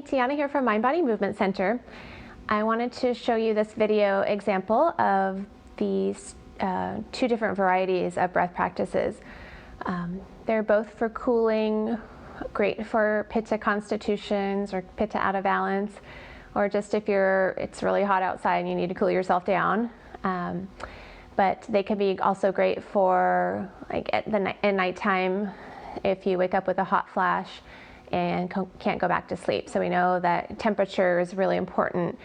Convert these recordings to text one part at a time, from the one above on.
Tiana here from Mind Body Movement Center. I wanted to show you this video example of these two different varieties of breath practices. They're both for cooling, great for Pitta constitutions or Pitta out of balance, or just if it's really hot outside and you need to cool yourself down. But they can be also great for like at nighttime if you wake up with a hot flash and can't go back to sleep. So we know that temperature is really important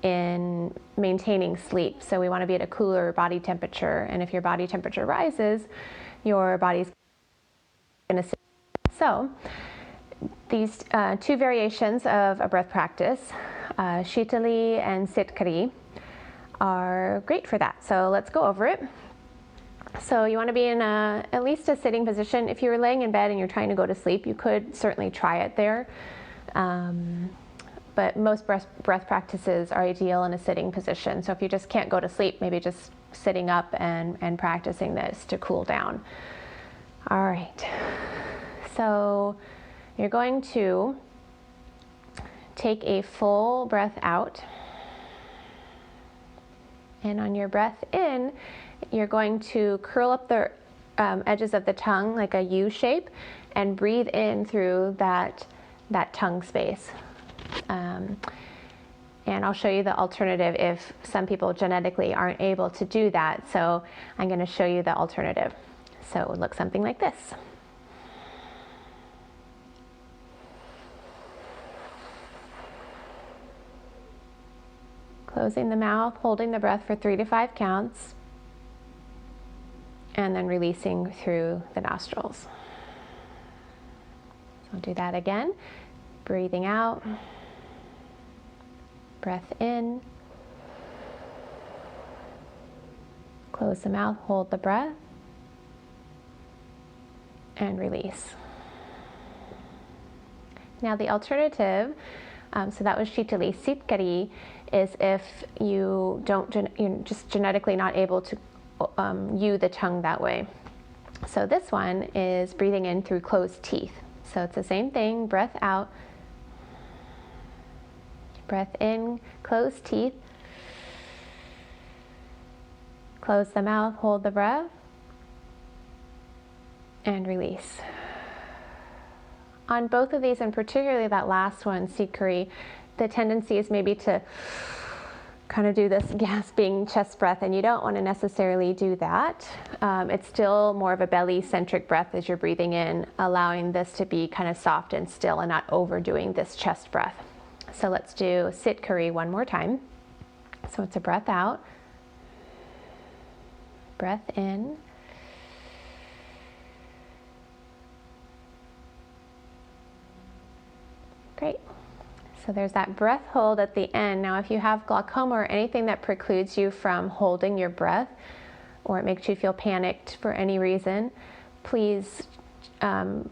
in maintaining sleep. So we want to be at a cooler body temperature, and if your body temperature rises, your body's going to. So these two variations of a breath practice, Shitali and Sitkari, are great for that. So let's go over it. So you want to be in at least a sitting position. If you're laying in bed and you're trying to go to sleep, you could certainly try it there. But most breath practices are ideal in a sitting position. So if you just can't go to sleep, maybe just sitting up and practicing this to cool down. All right. So you're going to take a full breath out. And on your breath in, you're going to curl up the edges of the tongue like a U shape and breathe in through that tongue space. And I'll show you the alternative if some people genetically aren't able to do that. So I'm going to show you the alternative. So it would look something like this. Closing the mouth, holding the breath for 3 to 5 counts, and then releasing through the nostrils. So I'll do that again. Breathing out, breath in, close the mouth, hold the breath, and release. Now the alternative, so that was Shitali. Sitkari is if you're just genetically not able to the tongue that way. So this one is breathing in through closed teeth. So it's the same thing, breath out, breath in, closed teeth, close the mouth, hold the breath, and release. On both of these, and particularly that last one, Sitkari, the tendency is maybe to kind of do this gasping chest breath, and you don't want to necessarily do that. It's still more of a belly-centric breath as you're breathing in, allowing this to be kind of soft and still and not overdoing this chest breath. So let's do Sitkari one more time. So it's a breath out, breath in, great. So there's that breath hold at the end. Now if you have glaucoma or anything that precludes you from holding your breath, or it makes you feel panicked for any reason, please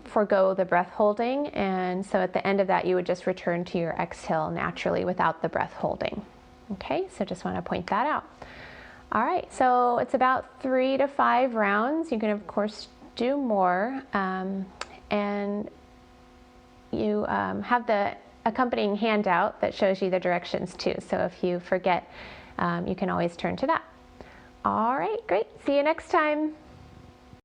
forego the breath holding. And so at the end of that, you would just return to your exhale naturally without the breath holding. Okay, so just want to point that out. All right, so it's about 3 to 5 rounds. You can of course do more, and you have the accompanying handout that shows you the directions too. So if you forget, you can always turn to that. All right, great. See you next time.